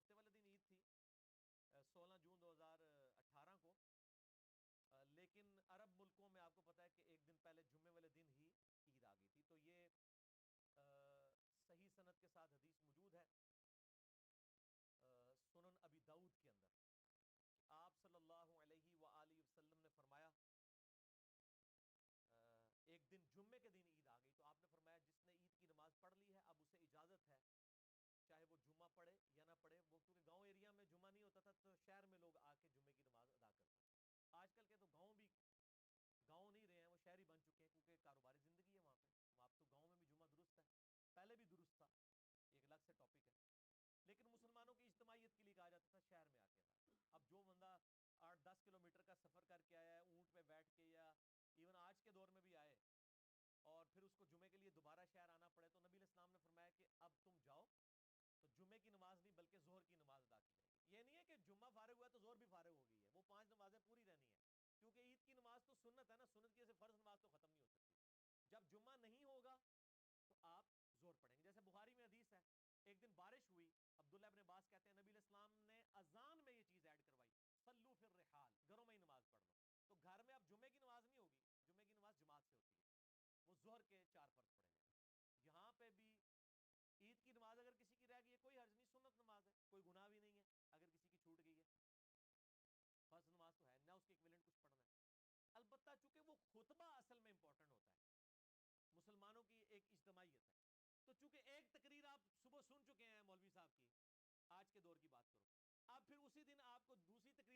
ہفتے والے دن عید تھی 16 جون 2018 کو، لیکن عرب ملکوں میں آپ کو پتہ ہے کہ ایک دن پہلے جمعے والے دن ہی عید آ گئی تھی. تو یہ صحیح سند کے ساتھ حدیث موجود ہے سنن ابی داؤد کے اندر. آپ صلی اللہ علیہ وآلہ وسلم نے فرمایا ایک دن جمعے کے دن عید آ گئی تو آپ نے فرمایا جس نے عید کی نماز پڑھ لی ہے اب اسے اجازت ہے چاہے وہ جمعہ پڑھے یا نہ پڑھے. وہ کیونکہ گاؤں ایریا میں جمعہ نہیں ہوتا تھا تو شہر میں لوگ آ کے جمعے کی نماز ادا کرتے ہیں. آج کل کے تو گاؤں بھی گاؤں نہیں رہے ہیں، وہ شہری بن چکے ہیں کیونکہ کاروباری زندگی ہے وہاں پہ. وہاں تو گاؤں میں بھی جمعہ درست ہے، پہلے بھی درست تھا، ایک الگ سے ٹاپک ہے. لیکن مسلمانوں کی اجتماعیت کے لیے کہا جاتا تھا شہر میں آ کے ادا. اب جو بندہ 8-10 کلومیٹر کا سفر کر کے آیا ہے اونٹ پہ بیٹھ کے، یا ایون آج کے دور میں بھی آئے اور پھر اس کو جمعے کے لیے دوبارہ شہر آنا پڑے، تو نبی علیہ السلام نے فرمایا کہ اب تم جاؤ تو جمعے کی نماز نہیں بلکہ ظہر کی نماز ادا کی جائے گی. یہ نہیں ہے کہ جمعہ فارغ ہوا تو ظہر بھی فارغ ہو گئی ہے، وہ 5 نمازیں پوری رہنی ہے. کیونکہ عید کی نماز تو سنت ہے نا، سنت کی وجہ سے فرض نماز تو ختم نہیں ہو سکتی. جب جمعہ نہیں ہوگا تو آپ ظہر پڑھیں گے. جیسے بخاری میں حدیث ہے ایک دن بارش ہوئی، عبداللہ ابن عباس کہتے ہیں نبی علیہ السلام نے اذان میں یہ چیز ایڈ کروائی، صلو فی الرحال، گھروں میں ہی نماز پڑھ لو.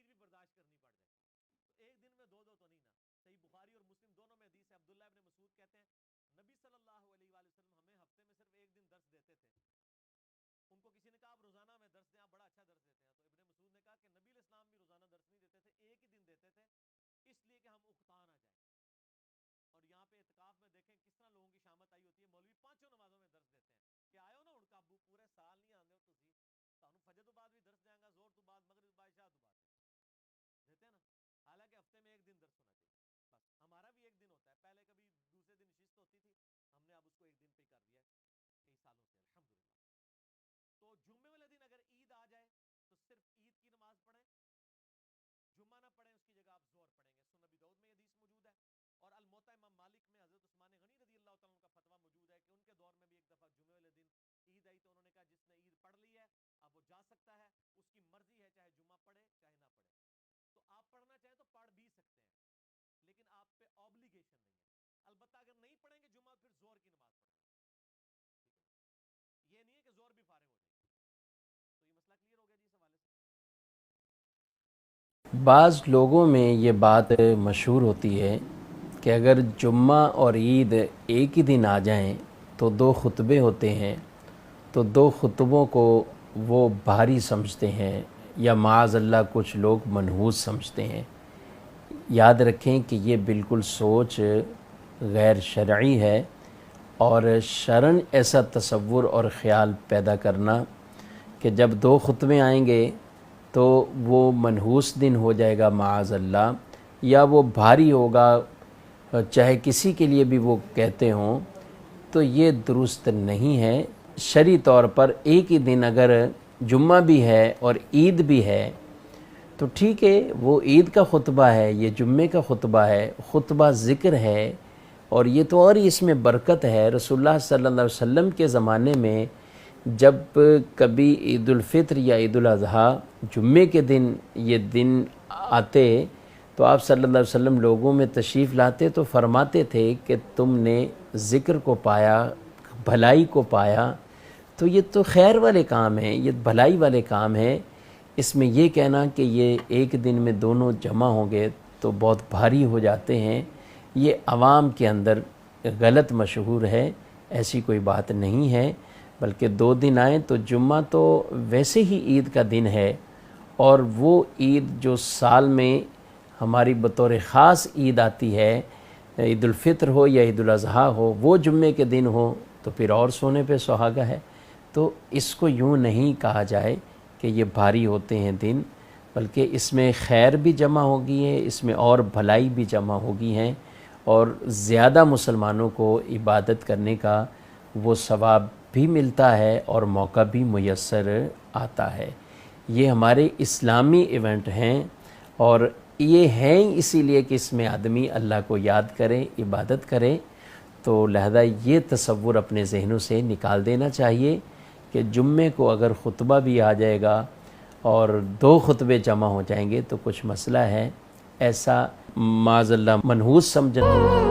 تو گھر میں اب جمعے کی نماز نہیں ہوگی، جمعے کی نماز جماعت سے ہوتی ہے، وہ ظہر کے 4 فرض پڑھیں گے. یہاں پہ بھی عید کی نماز اگر کسی کی رہ گئی ہے کوئی حرج نہیں، سنت نماز ہے، کوئی گناہ بھی نہیں ہے اگر کسی کی چھوٹ گئی ہے. فرض نماز تو ہے نہ اس کے ایکویلنٹ کچھ پڑھنا ہے. البتہ چونکہ وہ خطبہ اصل میں امپورٹنٹ ہوتا ہے، مسلمانوں کی ایک اجتماعیت ہے. تو چونکہ ایک تقریر آپ صبح سن چکے ہیں مولوی صاحب کی، آج کے دور کی بات کرو، اب پھر اسی دن آپ کو دوسری تقریر بھی برداشت کرنی پڑ جائے تو ایک دن میں دو تو نہیں نا. صحیح بخاری اور مسلم دونوں میں حدیث ہے، عبداللہ ابن مسعود کہتے ہیں نبی صلی اللہ علیہ وآلہ وسلم ہمیں ہفتے میں صرف ایک دن درس دیتے تھے. ان کو کسی نے کہا آپ روزانہ میں درس دیں، آپ بڑا اچھا درس دیتے ہیں. تو ابن مسعود نے کہا کہ نبی علیہ السلام بھی روزانہ درس نہیں دیتے تھے، ایک ہی دن دیتے تھے اس لیے کہ ہم اختان آ جائیں. اور یہاں پہ اعتکاف میں دیکھیں کس طرح لوگوں کی شامت آئی ہوتی ہے. مولوی 5 نمازوں میں درس دیتے ہیں کہ آئے ہو نا ان کا ابو پورے سال نہیں آندے ہو تسی، تانوں فجر تو بعد بھی درس دیں گا، زور تو بعد، مغرب بعد، عشاء تو بعد دیتے ہیں نا. حالانکہ ہفتے میں ایک دن درس ہونا چاہیے. بس ہمارا بھی ایک دن ہوتا ہے، پہلے کبھی دوسرے دن نشست ہوتی تھی، ہم نے اب اس کو ایک دن پہ کر دیا ہے، کئی سال ہوتے ہیں الحمدللہ. تو جمعے والے دن اگر عید آ جائے تو صرف عید کی نماز پڑھیں، جمعہ نہ پڑھیں، اس کی جگہ آپ ظہر پڑھیں گے. سنن ابی داؤد میں یہ حدیث موجود ہے. اور الموطا امام مالک میں حضرت عثمان غنی رضی اللہ تعالیٰ عنہ کا فتویٰ موجود ہے کہ ان کے دور میں بھی ایک دفعہ جمعے والے دن عید آئی تو انہوں نے کہا جس نے عید پڑھ لی ہے اب وہ جا سکتا ہے، اس کی مرضی ہے چاہے جمعہ پڑھے چاہے نہ پڑھے. تو آپ پڑھنا چاہیں تو پڑھ بھی سکتے ہیں لیکن آپ پہ اوبلیگیشن نہیں ہے. البتہ اگر نہیں پڑھیں گے جمعہ پھر ظہر کی نماز پڑھ لیں. ٹھیک ہے، یہ نہیں ہے کہ ظہر بھی فارغ ہو جائے. تو یہ مسئلہ کلیئر ہو گیا جی اس حوالے سے. بعض لوگوں میں یہ بات مشہور ہوتی ہے کہ اگر جمعہ اور عید ایک ہی دن آ جائیں تو 2 خطبے ہوتے ہیں تو 2 خطبوں کو وہ بھاری سمجھتے ہیں یا معاذ اللہ کچھ لوگ منحوس سمجھتے ہیں. یاد رکھیں کہ یہ بالکل سوچ غیر شرعی ہے، اور شرعاً ایسا تصور اور خیال پیدا کرنا کہ جب 2 خطبے آئیں گے تو وہ منحوس دن ہو جائے گا معاذ اللہ، یا وہ بھاری ہوگا چاہے کسی کے لیے بھی وہ کہتے ہوں، تو یہ درست نہیں ہے. شرعی طور پر ایک ہی دن اگر جمعہ بھی ہے اور عید بھی ہے تو ٹھیک ہے، وہ عید کا خطبہ ہے، یہ جمعے کا خطبہ ہے، خطبہ ذکر ہے، اور یہ تو اور اس میں برکت ہے. رسول اللہ صلی اللہ علیہ وسلم کے زمانے میں جب کبھی عید الفطر یا عید الاضحیٰ جمعے کے دن یہ دن آتے تو آپ صلی اللہ علیہ وسلم لوگوں میں تشریف لاتے تو فرماتے تھے کہ تم نے ذکر کو پایا، بھلائی کو پایا. تو یہ تو خیر والے کام ہیں، یہ بھلائی والے کام ہیں. اس میں یہ کہنا کہ یہ ایک دن میں دونوں جمع ہوں گے تو بہت بھاری ہو جاتے ہیں، یہ عوام کے اندر غلط مشہور ہے. ایسی کوئی بات نہیں ہے، بلکہ 2 دن آئیں تو جمعہ تو ویسے ہی عید کا دن ہے، اور وہ عید جو سال میں ہماری بطور خاص عید آتی ہے، عید الفطر ہو یا عید الاضحیٰ ہو، وہ جمعے کے دن ہو تو پھر اور سونے پہ سہاگا ہے. تو اس کو یوں نہیں کہا جائے کہ یہ بھاری ہوتے ہیں دن، بلکہ اس میں خیر بھی جمع ہوگی ہے، اس میں اور بھلائی بھی جمع ہوگی ہیں، اور زیادہ مسلمانوں کو عبادت کرنے کا وہ ثواب بھی ملتا ہے اور موقع بھی میسر آتا ہے. یہ ہمارے اسلامی ایونٹ ہیں، اور یہ ہیں اسی لیے کہ اس میں آدمی اللہ کو یاد کرے، عبادت کرے. تو لہذا یہ تصور اپنے ذہنوں سے نکال دینا چاہیے کہ جمعے کو اگر خطبہ بھی آ جائے گا اور 2 خطبے جمع ہو جائیں گے تو کچھ مسئلہ ہے، ایسا معاذ اللہ منحوس سمجھنا.